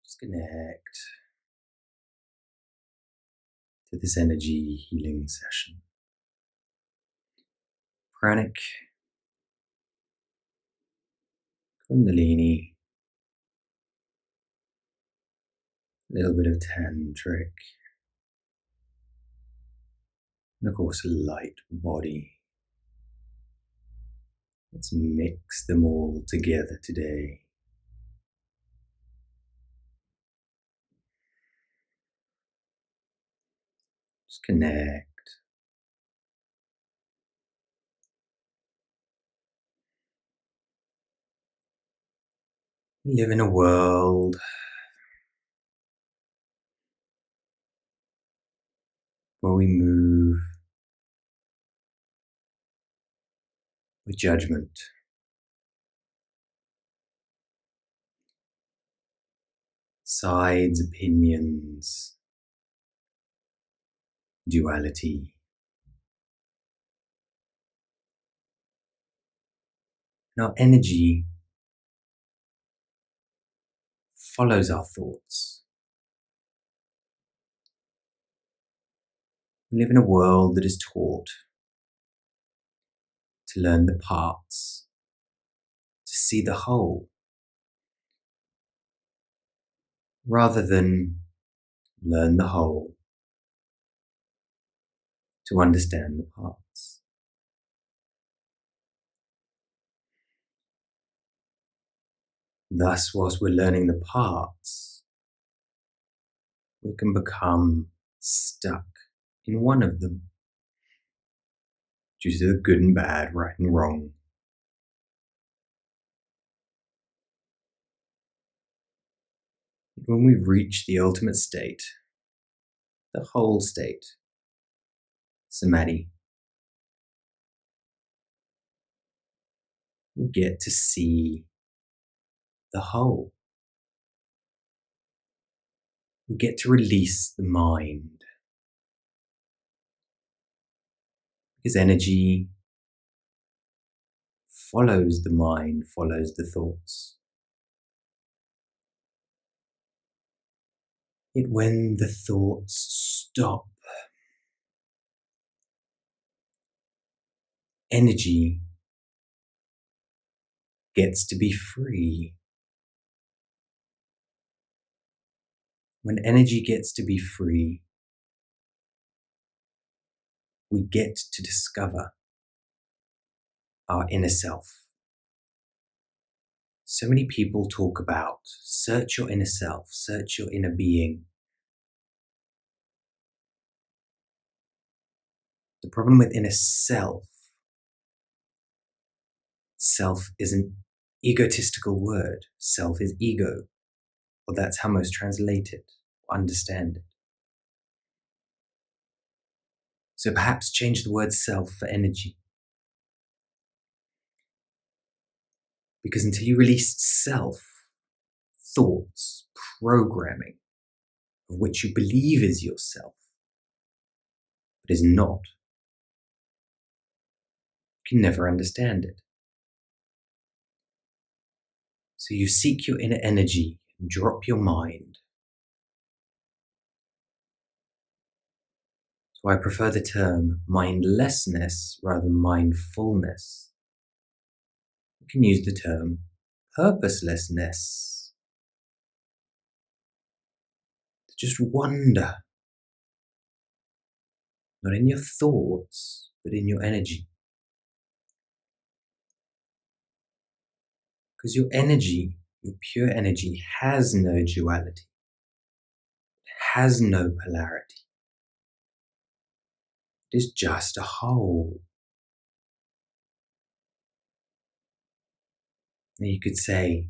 Just connect to this energy healing session. Pranic, Kundalini, a little bit of tantric, and of course light body. Let's mix them all together today. Just connect. We live in a world where we move with judgment. Sides, opinions, duality. And our energy follows our thoughts. We live in a world that is taught to learn the parts, to see the whole, rather than learn the whole to understand the parts. Thus, whilst we're learning the parts, we can become stuck in one of them due to the good and bad, right and wrong. When we reach the ultimate state, the whole state, samadhi, we get to see the whole. We get to release the mind. Because energy follows the mind, follows the thoughts. Yet when the thoughts stop, energy gets to be free. When energy gets to be free, we get to discover our inner self. So many people talk about search your inner self, search your inner being. The problem with inner self is an egotistical word. Self is ego. Well, that's how most translate it, or understand it. So perhaps change the word self for energy. Because until you release self, thoughts, programming, of which you believe is yourself, but is not, you can never understand it. So you seek your inner energy and drop your mind. So I prefer the term mindlessness rather than mindfulness. You can use the term purposelessness. To just wander, not in your thoughts, but in your energy. Because your energy, your pure energy, has no duality, has no polarity. It is just a whole. Now you could say,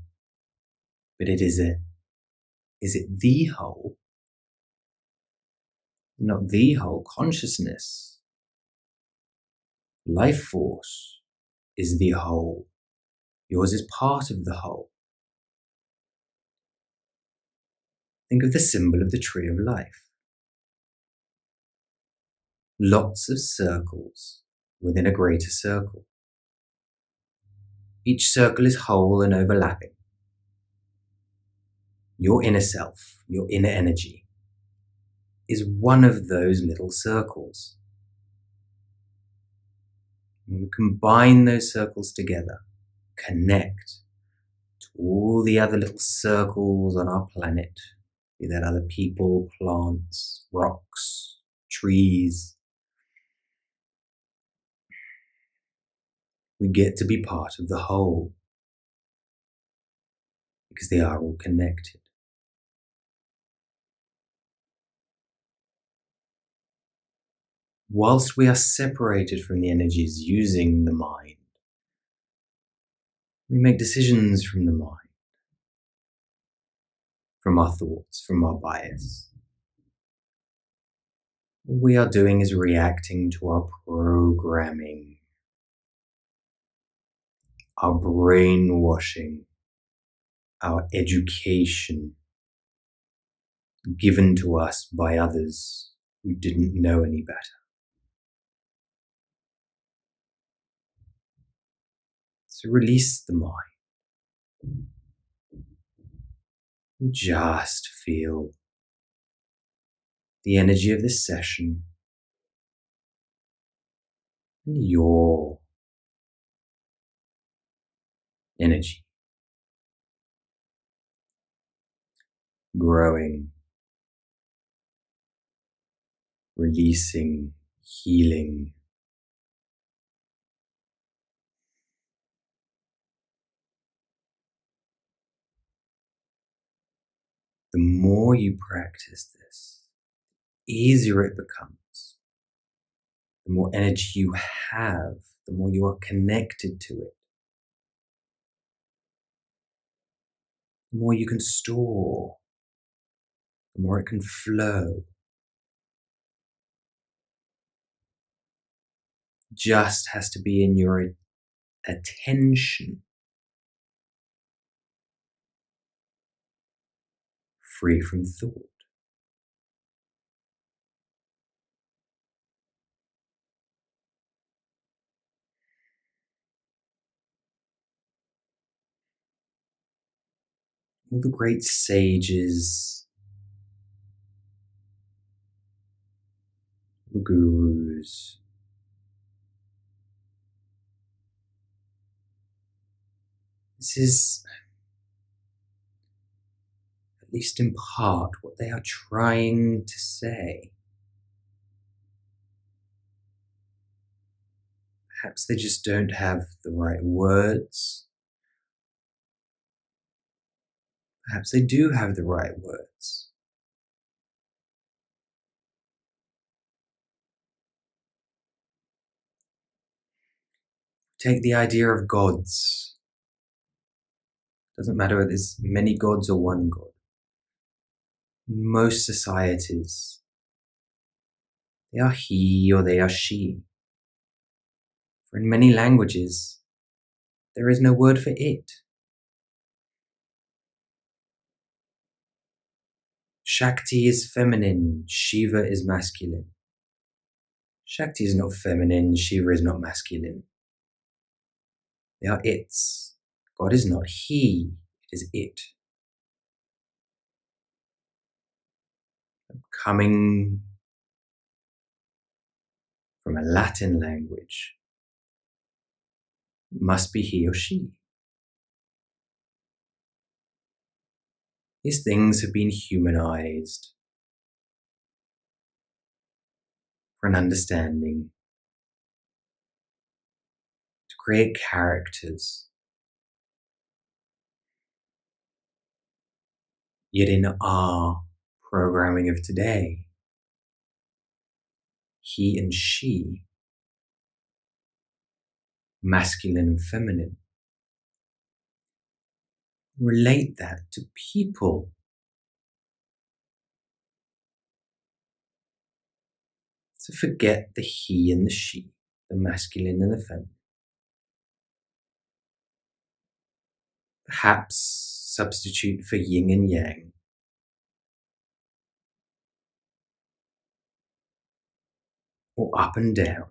but is it the whole? Not the whole. Consciousness, life force is the whole. Yours is part of the whole. Think of the symbol of the tree of life. Lots of circles within a greater circle. Each circle is whole and overlapping. Your inner self, your inner energy, is one of those little circles. When we combine those circles together, connect to all the other little circles on our planet, be that other people, plants, rocks, trees, we get to be part of the whole because they are all connected. Whilst we are separated from the energies using the mind, we make decisions from the mind, from our thoughts, from our bias. All we are doing is reacting to our programming, our brainwashing, our education given to us by others who didn't know any better. So release the mind. Just feel the energy of this session and your energy growing, releasing, healing. The more you practice this, the easier it becomes. The more energy you have, the more you are connected to it, the more you can store, the more it can flow. Just has to be in your attention, free from thought. All the great sages, the gurus, this is, at least in part, what they are trying to say. Perhaps they just don't have the right words. Perhaps they do have the right words. Take the idea of gods. Doesn't matter if there's many gods or one god. Most societies, they are he or they are she. For in many languages, there is no word for it. Shakti is feminine, Shiva is masculine. Shakti is not feminine, Shiva is not masculine. They are its. God is not he, it is it. Coming from a Latin language, it must be he or she. These things have been humanized for an understanding, to create characters. Yet in our programming of today, he and she, masculine and feminine, relate that to people. So forget the he and the she, the masculine and the feminine. Perhaps substitute for yin and yang, or up and down.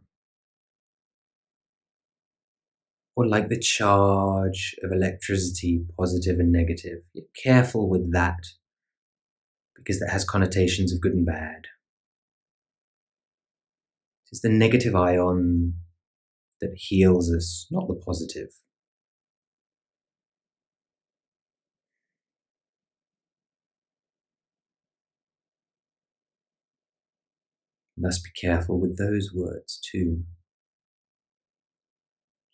or like the charge of electricity, positive and negative. You're careful with that because that has connotations of good and bad. It's the negative ion that heals us, not the positive. You must be careful with those words too.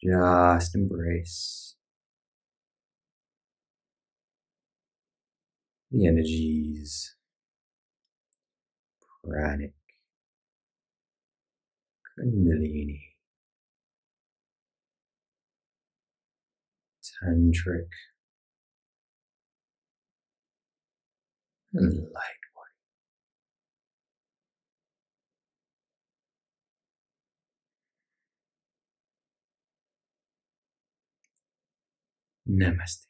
Just embrace the energies, pranic, Kundalini, tantric, and light. Namaste.